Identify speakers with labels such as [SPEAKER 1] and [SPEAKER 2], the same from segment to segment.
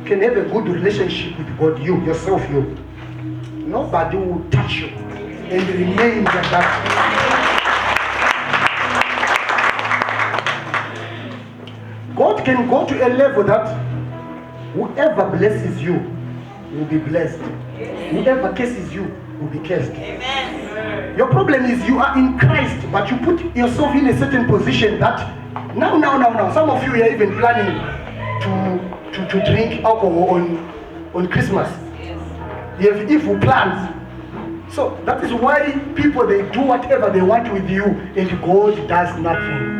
[SPEAKER 1] can have a good relationship with God, you, yourself, you. Nobody will touch you and remain like that. God can go to a level that whoever blesses you will be blessed. Whoever curses you will be cursed. Amen. Your problem is you are in Christ, but you put yourself in a certain position that now. Some of you are even planning to drink alcohol on Christmas. You have evil plans. So that is why people, they do whatever they want with you and God does nothing.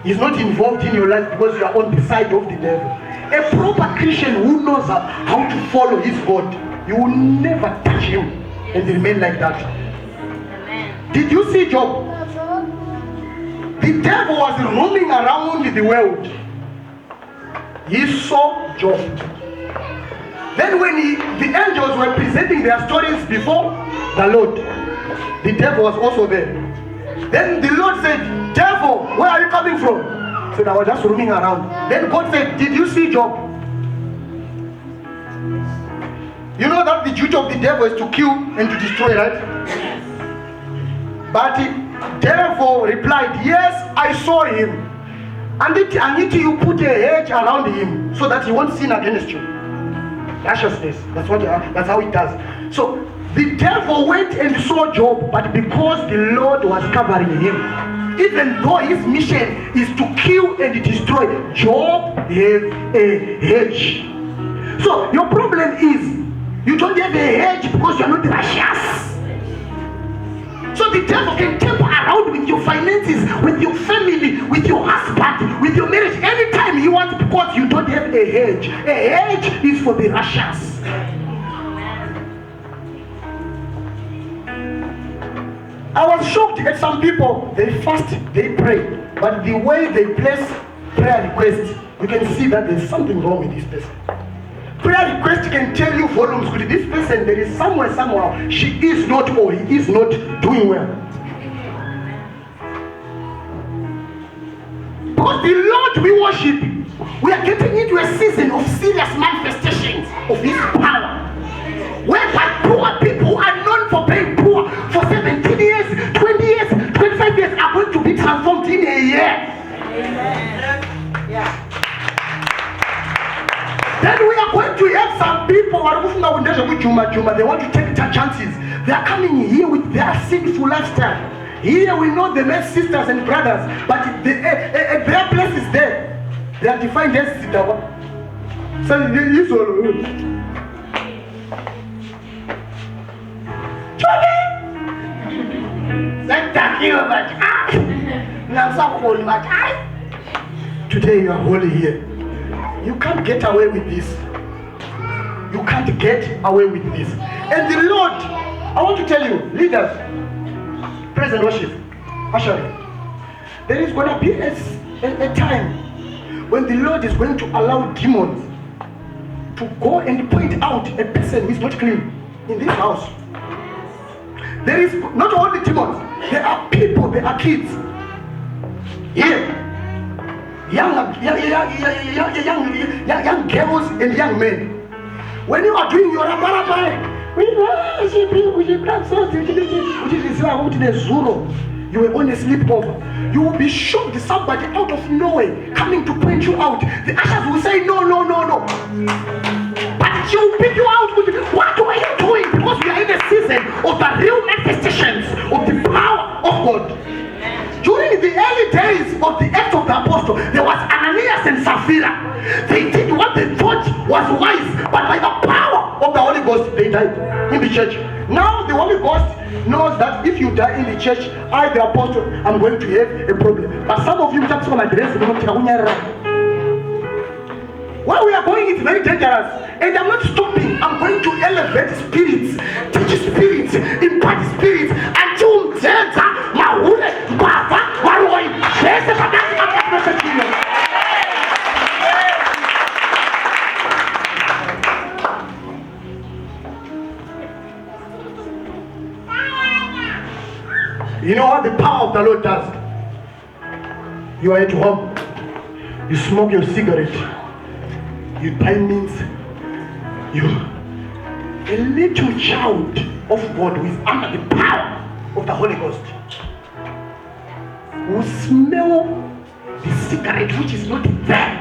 [SPEAKER 1] He's not involved in your life because you are on the side of the devil. A proper Christian who knows how to follow his God, you will never touch him and remain like that. Amen. Did you see Job? The devil was roaming around the world. He saw Job. Then when the angels were presenting their stories before the Lord, the devil was also there. Then the Lord said, devil, where are you coming from? He said, I was just roaming around. Then God said, did you see Job? You know that the duty of the devil is to kill and to destroy, right? But the devil replied, yes, I saw him. And until you put a hedge around him so that he won't sin against you. Righteousness. That's how it does. So the devil went and saw Job, but because the Lord was covering him, even though his mission is to kill and destroy, Job had a hedge. So your problem is you don't have a hedge because you are not righteous. So the devil can tamper around with your finances, with your family, with your husband, with your marriage anytime he wants, because you don't have a hedge. A hedge is for the righteous. I was shocked at some people. They fast, they pray, but the way they place prayer requests, you can see that there's something wrong with this person. Prayer request can tell you volumes with this person. There is somehow she is not or he is not doing well. Because the Lord we worship, we are getting into a season of serious manifestations of his power. Whereby poor people are known for being poor for 17 years, 20 years, 25 years are going to be transformed in a year. Amen. Yeah. Then we are going to have some people they want to take their chances. They are coming here with their sinful lifestyle. Here we know the men, sisters and brothers, but their place is there. They are defined as Sitawa. So this all. Today you are holy here. You can't get away with this. You can't get away with this. And the Lord, I want to tell you, leaders, praise and worship, actually, there is going to be a time when the Lord is going to allow demons to go and point out a person who is not clean in this house. There is not only demons, there are people, there are kids here. Young girls and young men. When you are doing your you were on a sleepover, you will be shocked. Somebody out of nowhere coming to point you out. The ushers will say no. But she will pick you out with what are you doing? Because we are in a season of the real manifestations of the power of God. During the early days of the Acts of the Apostle, there was Ananias and Sapphira. They did what they thought was wise, but by the power of the Holy Ghost, they died in the church. Now the Holy Ghost knows that if you die in the church, I, the apostle, I'm going to have a problem. But some of you just want to address where we are going is very dangerous. And I'm not stopping. I'm going to elevate spirits, teach spirits, impart spirits, until you know what the power of the Lord does? You are at home. You smoke your cigarette. That means you, a little child of God who is under the power of the Holy Ghost, will smell the cigarette which is not there.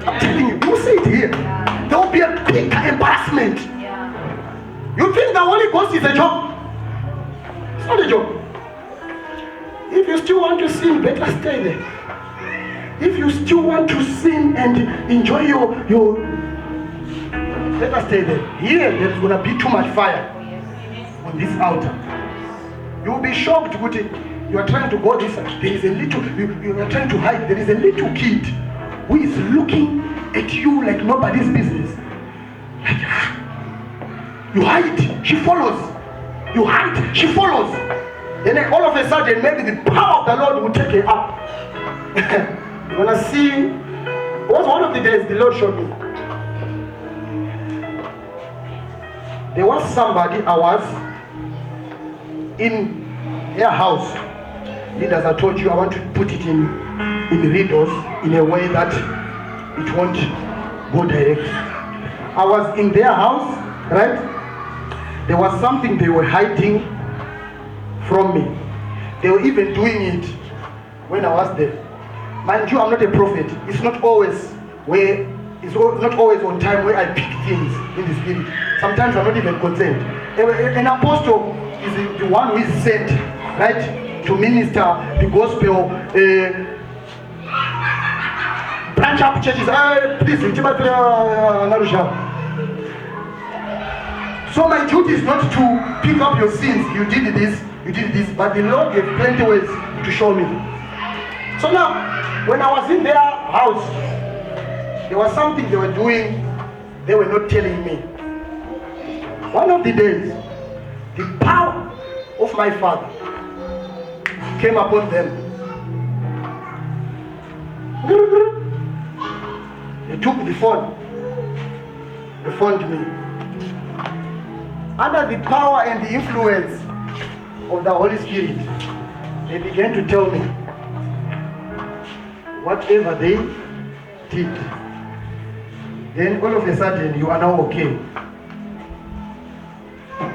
[SPEAKER 1] I'm telling you, you see it here. There will be a big embarrassment. You think the Holy Ghost is a joke? It's not a joke. If you still want to sin, better stay there. If you still want to sin and enjoy your better stay there. Here, there's going to be too much fire on this altar. You will be shocked, Guti. You are trying to go this side. There is a little, you are trying to hide. There is a little kid who is looking at you like nobody's business. Like, you hide, she follows. You hide, she follows. Then all of a sudden, maybe the power of the Lord will take her up. You're going to see, it was one of the days the Lord showed me. There was somebody, I was in their house. Leaders, I told you I want to put it in riddles in a way that it won't go direct. I was in their house, right? There was something they were hiding from me. They were even doing it when I was there. Mind you, I'm not a prophet. It's not always on time where I pick things in the spirit. Sometimes I'm not even concerned. An apostle is the one who is sent, right, to minister the gospel, branch up churches. So my duty is not to pick up your sins. You did this, but the Lord gave plenty ways to show me. So now, when I was in their house, there was something they were doing, they were not telling me. One of the days, the power of my Father came upon them. They took the phone. They phoned me. Under the power and the influence of the Holy Spirit, they began to tell me whatever they did. Then all of a sudden, you are now okay.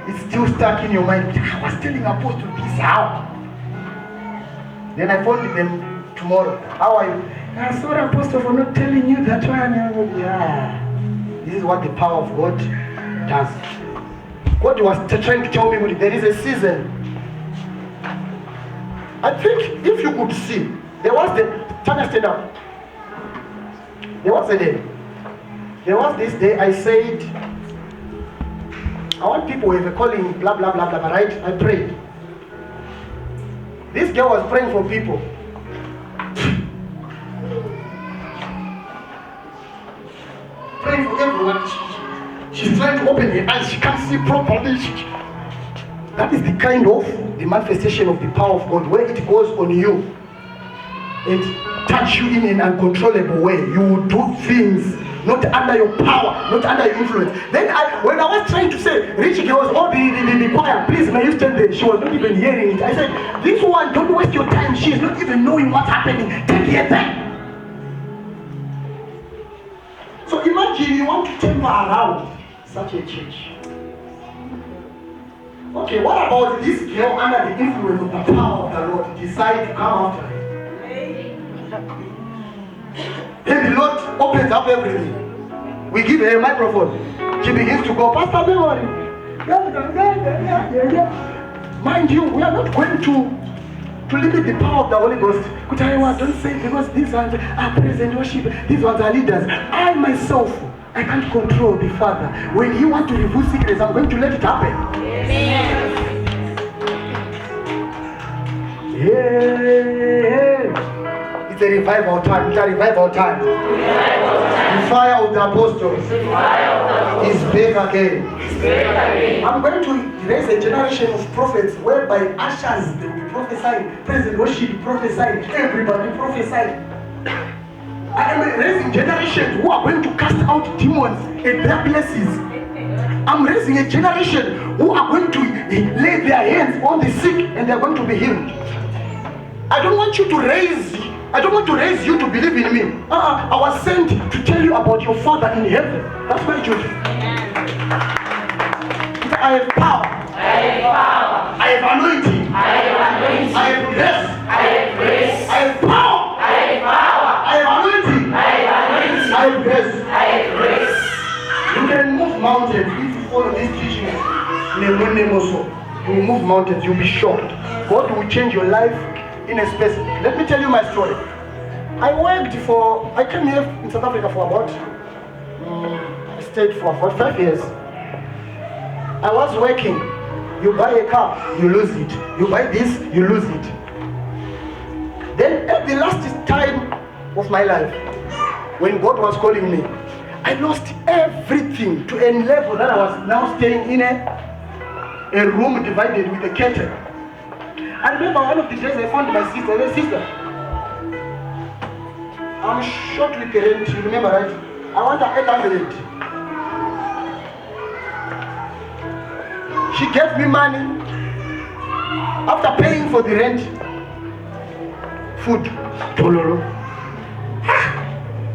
[SPEAKER 1] It's still stuck in your mind. I was telling Apostle this, how? Then I phoned them tomorrow. How are you? I'm sorry, Apostle, for not telling you that one. Yeah. This is what the power of God does. God was trying to tell me there is a season. I think if you could see, there was Tanya, stand up. There was a day. There was this day I said, I want people with a calling, blah, blah, blah, blah, right? I prayed. This girl was praying for people. Praying for everyone. She's trying to open her eyes. She can't see properly. That is the kind of the manifestation of the power of God, where it goes on you and touch you in an uncontrollable way. You will do things not under your power, not under your influence. Then when I was trying to say, Richie girls, all the choir, please may you stand there. She was not even hearing it. I said, this one, don't waste your time. She is not even knowing what's happening. Take her back. So imagine you want to temper around such a church. Okay, what about this girl under the influence of the power of the Lord decide to come after her? Then the Lord opens up everything. We give her a microphone. She begins to go, Pastor Memory. Mind you, we are not going to limit the power of the Holy Ghost. Don't say because these ones are praise and worship, these ones are leaders. I myself, I can't control the Father. When you want to reveal secrets, I'm going to let it happen. Yeah. It's a revival time. It's a revival time. The fire of the apostles is back again. I'm going to raise a generation of prophets whereby ushers they will be prophesying, praise and worship prophesying, everybody prophesying. I am raising generations who are going to cast out demons in their places. I'm raising a generation who are going to lay their hands on the sick and they are going to be healed. I don't want you to raise I don't want to raise you to believe in me. I was sent to tell you about your Father in heaven. That's my duty. I have power. I have anointing. I have grace. I have power. I have anointing. I have grace. You can move mountains if you follow these teachings. You will move mountains. You'll be shocked. God will change your life in a space. Let me tell you my story. I came here in South Africa for about, I stayed for about 5 years. I was working. You buy a car, you lose it. You buy this, you lose it. Then at the last time of my life, when God was calling me, I lost everything to a level that I was now staying in a room divided with a curtain. I remember one of the days I found my sister. I said, sister, I'm short with the rent. You remember, right? I want 800. She gave me money. After paying for the rent, food, Tololo.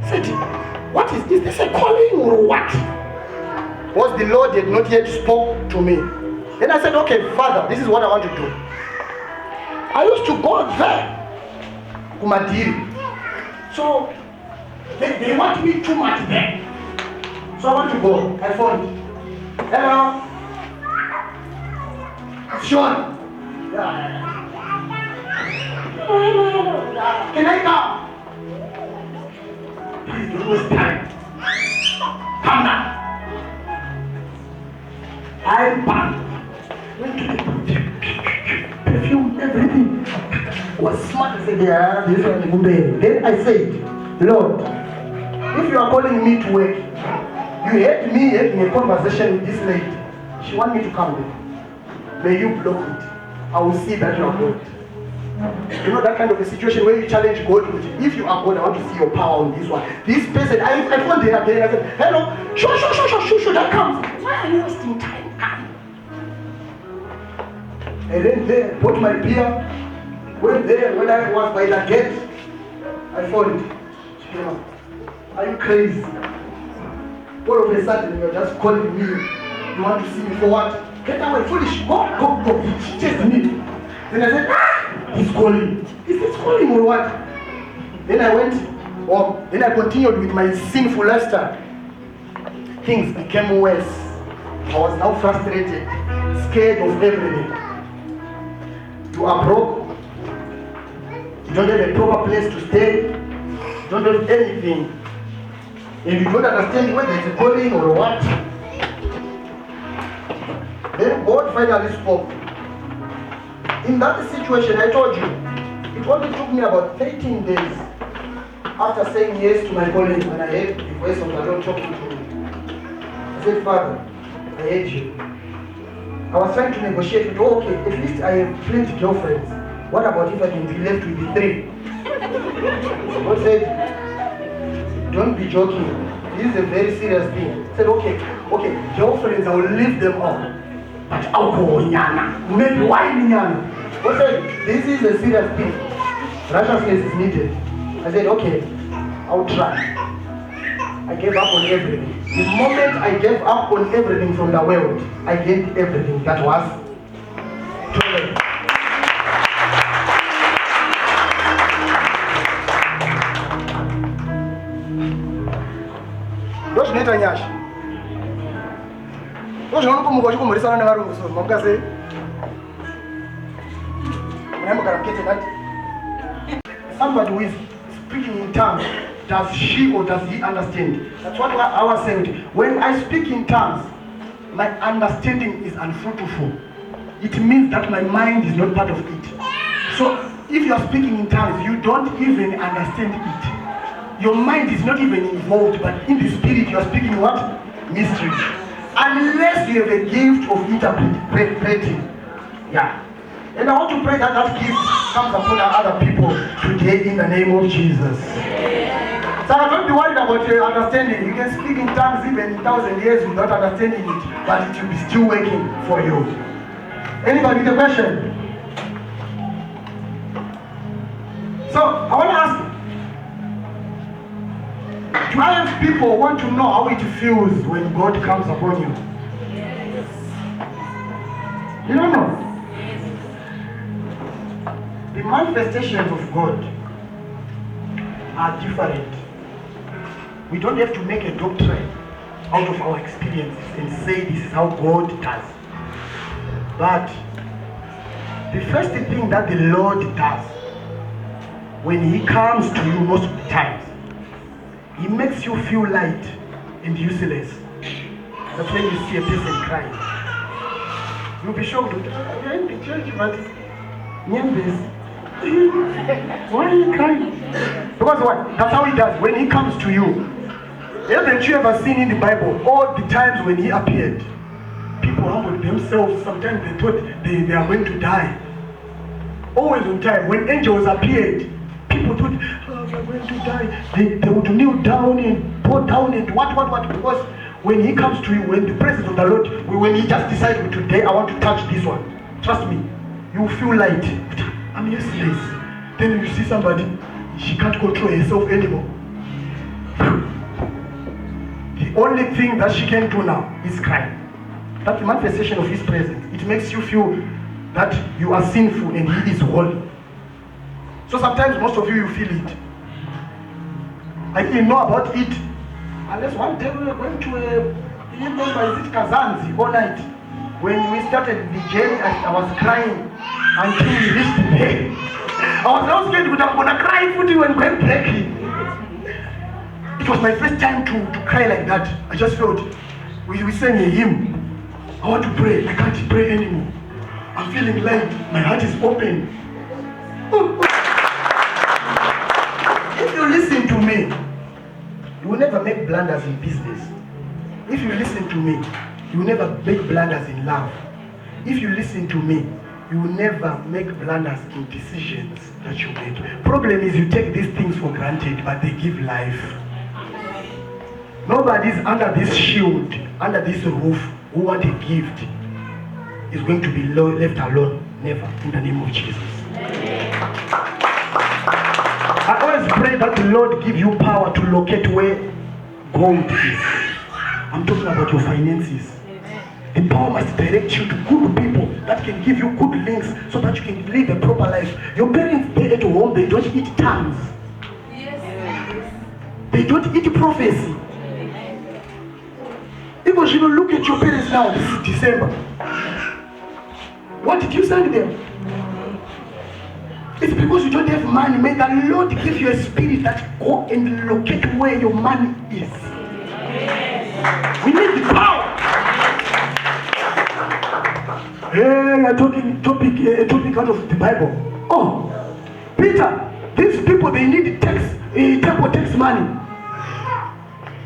[SPEAKER 1] Said, what is this? Is this a calling or what? Was the Lord had not yet spoke to me. Then I said, okay, Father, this is what I want to do. I used to go there, Kumadiri. So they want me too much there. So I want to go. I phoned. Hello? Sean. Can I come? Please don't waste time. Come now. I'm back. Went to the perfume, everything was smart. I said, yeah, this one is good. Then I said, Lord, if you are calling me to work, you had me having a conversation with this lady. She wants me to come there. May you block it. I will see that you are God. You know that kind of a situation where you challenge God with, if you are God, I want to see your power on this one. This person, I phoned her again. I said, hello, sure, that comes. Why are you wasting time? Come. I went there, bought my beer, went there. When I was by the gate, I phoned. She came up. Are you crazy? All of a sudden, you're just calling me. You want to see me for what? Get away, foolish. Go. She chased me. Then I said, he's calling. Is this calling or what? Then I went home. Then I continued with my sinful lifestyle. Things became worse. I was now frustrated, scared of everything. You are broke. You don't have a proper place to stay. You don't have anything. And you don't understand whether it's a calling or what. Then God finally spoke. In that situation, I told you, it only took me about 13 days after saying yes to my calling when I heard the voice of the Lord talking to me. I said, Father, I hate you. I was trying to negotiate with, okay, at least I have plenty of girlfriends. What about if I can be left with the 3? God said, don't be joking. This is a very serious thing. I said, okay, girlfriends, I will leave them all. But alcohol, nyana. Maybe wine, nyana. God said, this is a serious thing. Righteousness is needed. I said, okay, I'll try. I gave up on everything. The moment I gave up on everything from the world, I gained everything that was stolen. Don't need a nyash. Somebody who is speaking in tongues, does she or does he understand? That's what I was saying. When I speak in tongues, my understanding is unfruitful. It means that my mind is not part of it. So if you are speaking in tongues, you don't even understand it. Your mind is not even involved, but in the spirit you are speaking what? Mystery. Unless you have a gift of interpreting. Yeah. And I want to pray that that gift comes upon other people today in the name of Jesus. So don't be worried about your understanding. You can speak in tongues even 1,000 years without understanding it, but it will be still working for you. Anybody with a question? So I want to ask you, 12 people want to know how it feels when God comes upon you. You don't know. The manifestations of God are different. We don't have to make a doctrine out of our experiences and say this is how God does. But the first thing that the Lord does when He comes to you most of the times, He makes you feel light and useless. That's when you see a person crying. You'll be shocked. You're in the church, but why are you crying? Because what? That's how He does. When He comes to you, haven't you ever seen in the Bible all the times when He appeared? People humbled themselves. Sometimes they thought they are going to die. Always on time. When angels appeared, people thought, oh, we're going to die. They would kneel down and pour down and what? Because when He comes to you, when the presence of the Lord, when He just decides today, I want to touch this one. Trust me, you feel light. I'm useless. Then you see somebody, she can't control herself anymore. The only thing that she can do now is cry. That's the manifestation of His presence. It makes you feel that you are sinful and He is holy. So sometimes most of you feel it. I didn't know about it unless one day we were going to Kazanzi all night. When we started the journey, I was crying until we reached the day. I was not scared because I'm gonna cry when going breaking. It was my first time to cry like that. I just felt we sang a hymn. I want to pray. I can't pray anymore. I'm feeling light. My heart is open. If you listen to me, you will never make blunders in business. If you listen to me, you will never make blunders in love. If you listen to me, you will never make blunders in decisions that you make. Problem is you take these things for granted, but they give life. Nobody's under this shield, under this roof, who want a gift is going to be left alone. Never, in the name of Jesus. I always pray that the Lord give you power to locate where gold is. I'm talking about your finances. The power must direct you to good people that can give you good links so that you can live a proper life. Your parents, they at home, they don't eat tongues. They don't eat prophecy. Because you don't look at your parents now, this is December. What did you send them? It's because you don't have money. May the Lord give you a spirit that go and locate where your money is. We need the power. Hey, I'm talking a topic out of the Bible. Oh, Peter, these people, they need temple tax money.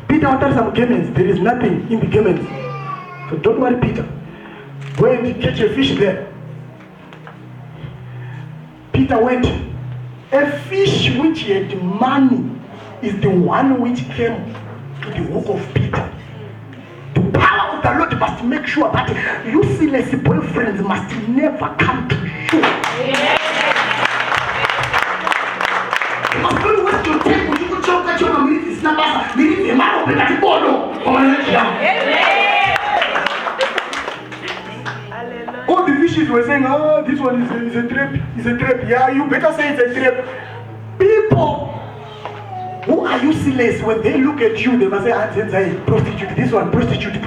[SPEAKER 1] Peter wanted some garments. There is nothing in the garments. So don't worry, Peter. Go and catch a fish there. Peter went. A fish which had money is the one which came to the hook of Peter. The power of the Lord must make sure that useless boyfriends must never come to you. You must not waste your time. You could talk that your minute is number. Minute is a man of the all the fishes were saying, oh, this one is a trap. It's a trap. Yeah, you better say it's a trap. People who are useless, when they look at you, they must say, prostitute, this one, prostitute.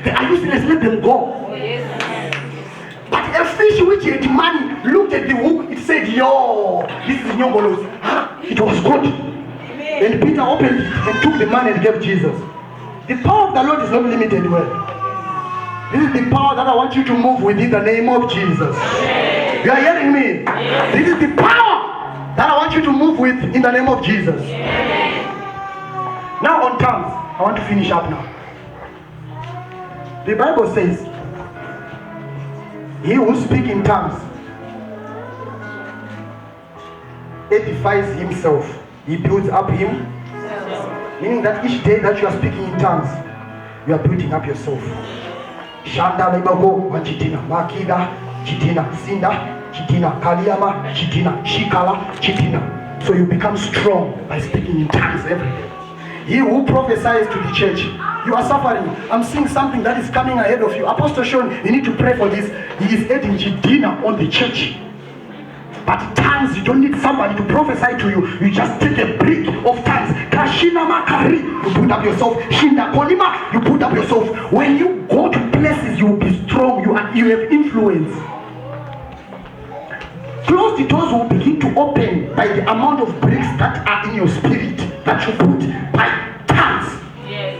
[SPEAKER 1] They are useless, let them go. But a fish which had money looked at the hook, it said, yo, this is Nyongolos. It was good. And Peter opened it and took the money and gave Jesus. The power of the Lord is not limited well. This is the power that I want you to move with in the name of Jesus. You are hearing me? This is the power that I want you to move with in the name of Jesus. Now on tongues, I want to finish up now. The Bible says, he who speaks in tongues edifies himself. He builds up him. Meaning that each day that you are speaking in tongues, you are building up yourself. Shanda Libago, Chitina, Makida, Chitina, Sinda, Chitina, Kaliama, Chitina, Shikala, Chitina. So you become strong by speaking in tongues every day. He who prophesies to the church. You are suffering. I'm seeing something that is coming ahead of you. Apostle Sean, you need to pray for this. He is adding dinner on the church. But tongues, you don't need somebody to prophesy to you. You just take a brick of tongues. Kashina makari, you put up yourself. Shinda kolima, you put up yourself. When you go to places, you will be strong. You have influence. Closed doors will begin to open by the amount of bricks that are in your spirit that you put by tongues. Yes.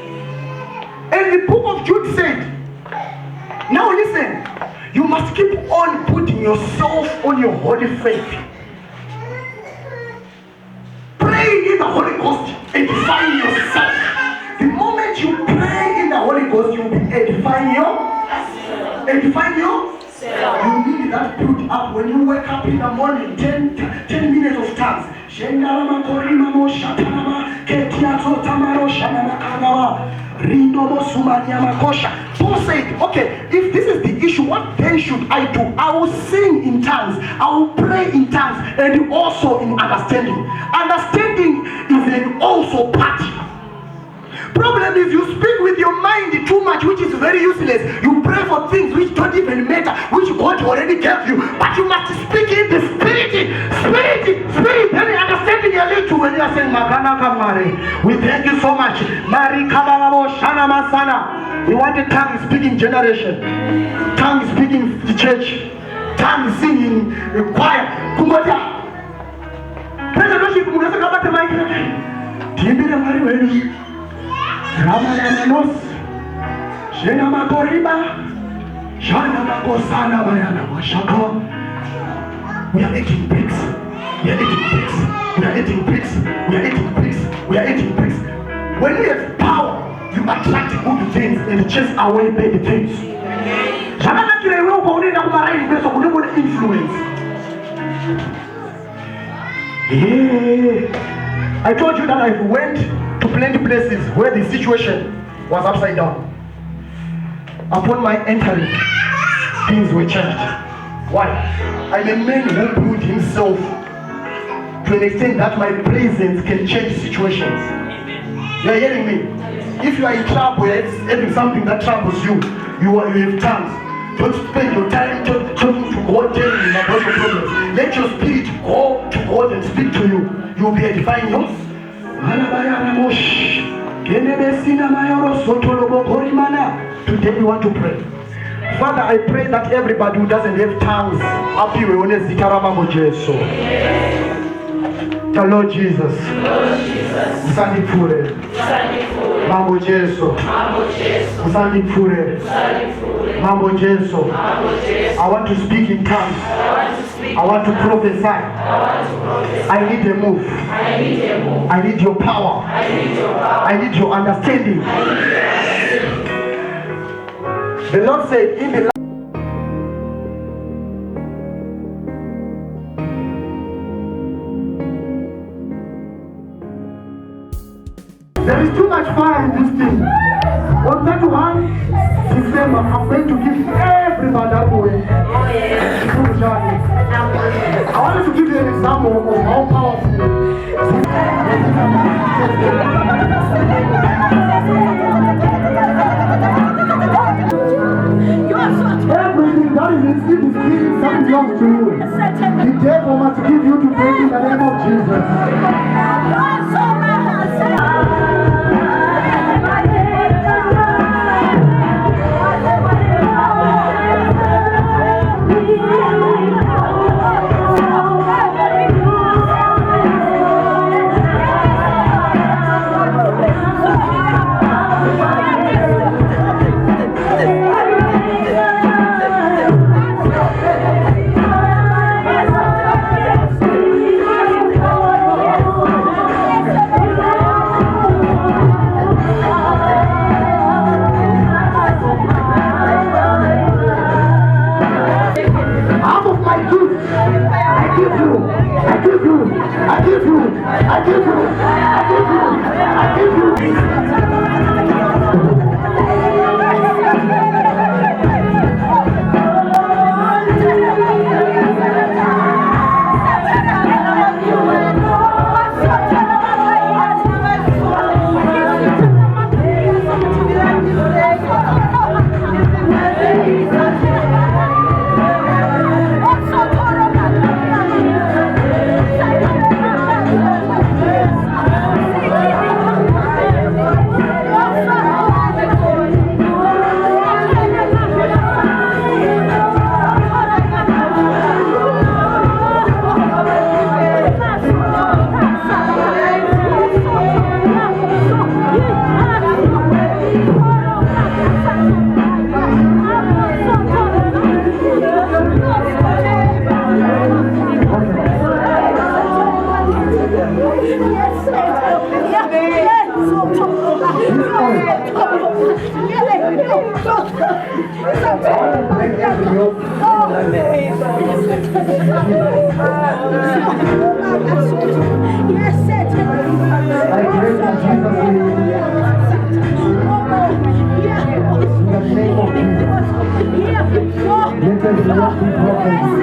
[SPEAKER 1] And the book of Jude said, now listen, you must keep on putting yourself on your holy faith. Pray in the Holy Ghost, edifying yourself. The moment you pray in the Holy Ghost, you will be edifying yourself. You need that build up when you wake up in the morning. 10 minutes of tongues. Paul said, okay, if this is the issue, what then should I do? I will sing in tongues, I will pray in tongues, and also in understanding. Understanding is an also part. Problem is you speak with your mind too much, which is very useless. You pray for things which don't even matter, which God already gave you. But you must speak in the spirit. Then understanding a little when you are saying Makana Kamari. We thank you so much. Mari Kabalabo Shana Masana. We want a tongue speaking generation. Tongue speaking the church. Tongue singing the choir. Kumota. President Munasa Kabata Mike. Timira Mari Ramananos, Jena Makoriba, Jana Makosana Mayana Mashako. We are eating bricks. We are eating bricks. We are eating bricks. We are eating bricks. We are eating bricks. When you have power, you attract good things and chase away bad things. Jana Kire Robo Nina Marai Beso Kuno influence. Yeah. I told you that I went to plenty places where the situation was upside down. Upon my entering, things were changed. Why? I'm a man who proved himself to an extent that my presence can change situations. You're hearing me? If you are in trouble, having something that troubles you, you have tongues. Don't spend your time talking to God, telling him about your problems. Let your spirit go to God and speak to you. You will be edifying yours. Today we want to pray. Father, I pray that everybody who doesn't have tongues, the Lord Jesus. Usani pure. Mambo Jesu. Usani pure. Mambo Jesu. I want to speak in tongues. I want to prophesy. I need a move. I need your power. I need your understanding. The Lord said in the there is too much fire in this thing. On that one, December, I'm going to give everybody that way. I wanted to give you an example of how powerful. Everything that is in sleep is giving something belongs to you. The devil must give you to break in the name of Jesus. break every yoke. I pray in Jesus' name. In the name of Jesus. Let every yoke be broken.